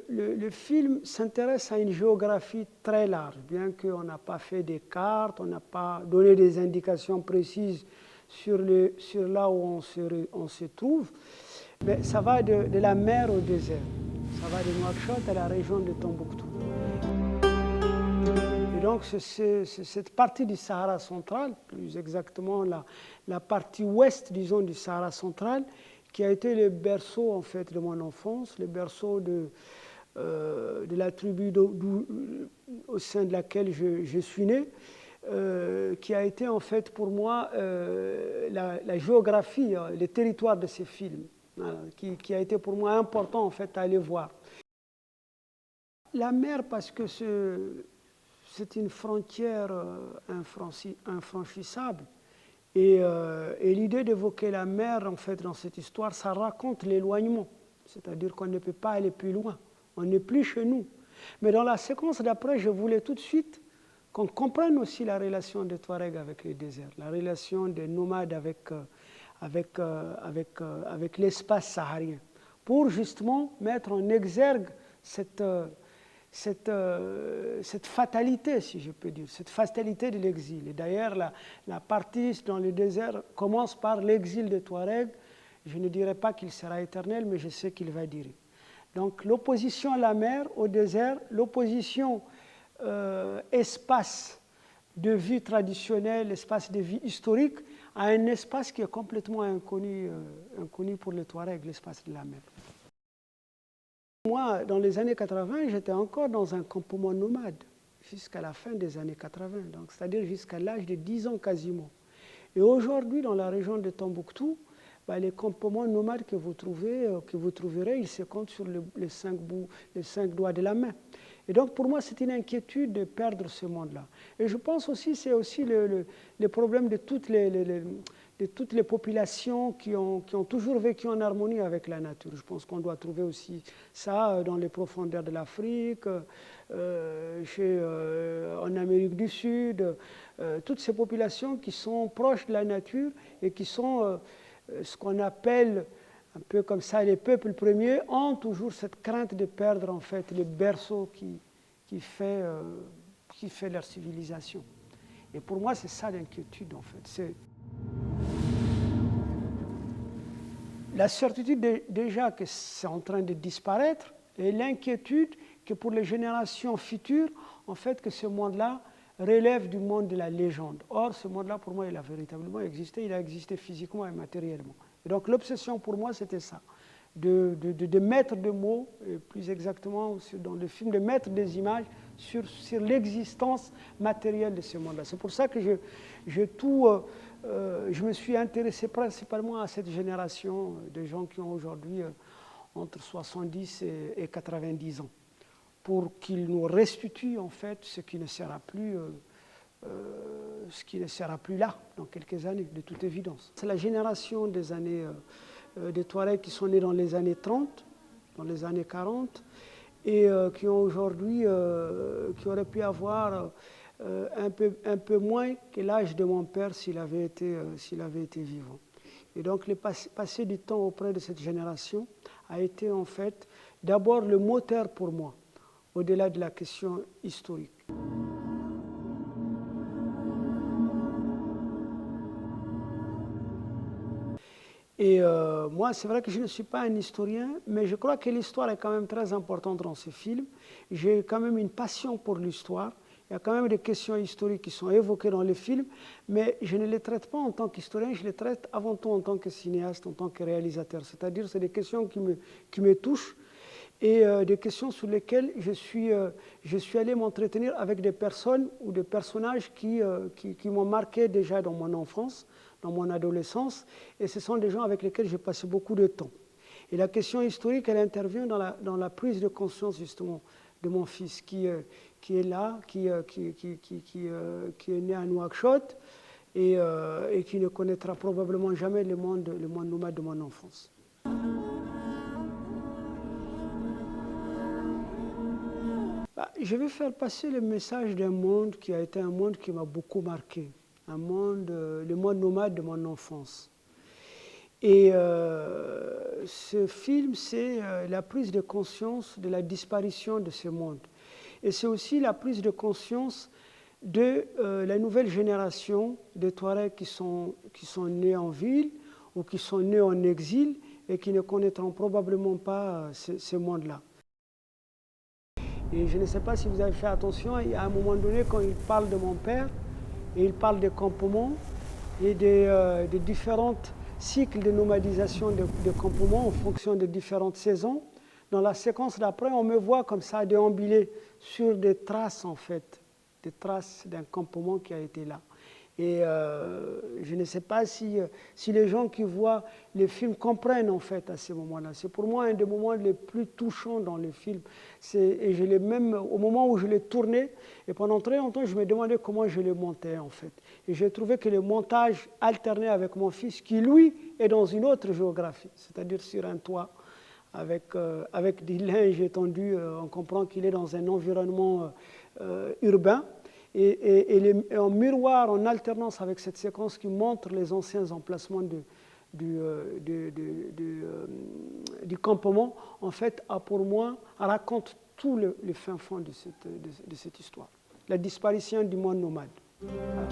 le film s'intéresse à une géographie très large, bien qu'on n'a pas fait des cartes, on n'a pas donné des indications précises sur là où on se trouve, mais ça va de la mer au désert. Ça va de Nouakchott à la région de Tombouctou. Et donc c'est cette partie du Sahara central, plus exactement la partie ouest, disons, du Sahara central, qui a été le berceau en fait de mon enfance, le berceau de la tribu au sein de laquelle je suis né, qui a été en fait pour moi la géographie, le territoire de ces films, qui a été pour moi important en fait à aller voir. La mer, parce que c'est une frontière infranchissable. Et l'idée d'évoquer la mer, en fait, dans cette histoire, ça raconte l'éloignement. C'est-à-dire qu'on ne peut pas aller plus loin. On n'est plus chez nous. Mais dans la séquence d'après, je voulais tout de suite qu'on comprenne aussi la relation des Touaregs avec le désert, la relation des nomades avec l'espace saharien, pour justement mettre en exergue cette fatalité, si je peux dire, cette fatalité de l'exil. Et d'ailleurs, la partie dans le désert commence par l'exil des Touaregs. Je ne dirais pas qu'il sera éternel, mais je sais qu'il va durer. Donc l'opposition à la mer, au désert, l'opposition espace de vie traditionnel, espace de vie historique, à un espace qui est complètement inconnu pour les Touaregs, l'espace de la mer. Moi, dans les années 80, j'étais encore dans un campement nomade, jusqu'à la fin des années 80, donc c'est-à-dire jusqu'à l'âge de 10 ans quasiment. Et aujourd'hui, dans la région de Tombouctou, les campements nomades que vous trouverez, ils se comptent sur les 5 doigts de la main. Et donc, pour moi, c'est une inquiétude de perdre ce monde-là. Et je pense aussi, c'est aussi le problème de toutes les populations qui ont toujours vécu en harmonie avec la nature. Je pense qu'on doit trouver aussi ça dans les profondeurs de l'Afrique, en Amérique du Sud, toutes ces populations qui sont proches de la nature et qui sont ce qu'on appelle un peu comme ça, les peuples premiers ont toujours cette crainte de perdre en fait le berceau qui fait leur civilisation. Et pour moi, c'est ça l'inquiétude en fait. C'est la certitude déjà que c'est en train de disparaître et l'inquiétude que pour les générations futures, en fait, que ce monde-là relève du monde de la légende. Or, ce monde-là, pour moi, il a véritablement existé, il a existé physiquement et matériellement. Et donc, l'obsession pour moi, c'était ça, de mettre des mots, et plus exactement dans le film, de mettre des images sur l'existence matérielle de ce monde-là. C'est pour ça que je me suis intéressé principalement à cette génération de gens qui ont aujourd'hui entre 70 et 90 ans, pour qu'ils nous restituent en fait ce qui ne sera plus là dans quelques années, de toute évidence. C'est la génération des années des Touaregs qui sont nés dans les années 30, dans les années 40, et qui ont aujourd'hui, qui auraient pu avoir un peu moins que l'âge de mon père s'il avait été vivant. Et donc le passer du temps auprès de cette génération a été en fait d'abord le moteur pour moi, au-delà de la question historique. Et moi, c'est vrai que je ne suis pas un historien, mais je crois que l'histoire est quand même très importante dans ce film. J'ai quand même une passion pour l'histoire. Il y a quand même des questions historiques qui sont évoquées dans le film, mais je ne les traite pas en tant qu'historien, je les traite avant tout en tant que cinéaste, en tant que réalisateur. C'est-à-dire, c'est des questions qui me touchent et des questions sur lesquelles je suis allé m'entretenir avec des personnes ou des personnages qui m'ont marqué déjà dans mon enfance, dans mon adolescence, et ce sont des gens avec lesquels j'ai passé beaucoup de temps. Et la question historique, elle intervient dans la prise de conscience justement de mon fils qui est là, qui est né à Nouakchott et qui ne connaîtra probablement jamais le monde nomade de mon enfance. Je vais faire passer le message d'un monde qui a été un monde qui m'a beaucoup marqué, le monde nomade de mon enfance. Et ce film, c'est la prise de conscience de la disparition de ce monde. Et c'est aussi la prise de conscience de la nouvelle génération de Touaregs qui sont nés en ville ou qui sont nés en exil et qui ne connaîtront probablement pas ce monde-là. Et je ne sais pas si vous avez fait attention, à un moment donné, quand il parle de mon père, et il parle des campements et des différents cycles de nomadisation de campements en fonction des différentes saisons. Dans la séquence d'après, on me voit comme ça déambuler sur des traces, en fait, des traces d'un campement qui a été là. Et je ne sais pas si les gens qui voient les films comprennent en fait à ce moment-là. C'est pour moi un des moments les plus touchants dans le film. Et je l'ai même, au moment où je l'ai tourné, et pendant très longtemps, je me demandais comment je le montais en fait. Et j'ai trouvé que le montage alterné avec mon fils, qui lui est dans une autre géographie, c'est-à-dire sur un toit, avec des linges étendus, on comprend qu'il est dans un environnement urbain. Et en miroir, en alternance avec cette séquence qui montre les anciens emplacements du campement, en fait, pour moi, raconte tout le fin fond de cette histoire. La disparition du monde nomade. Voilà.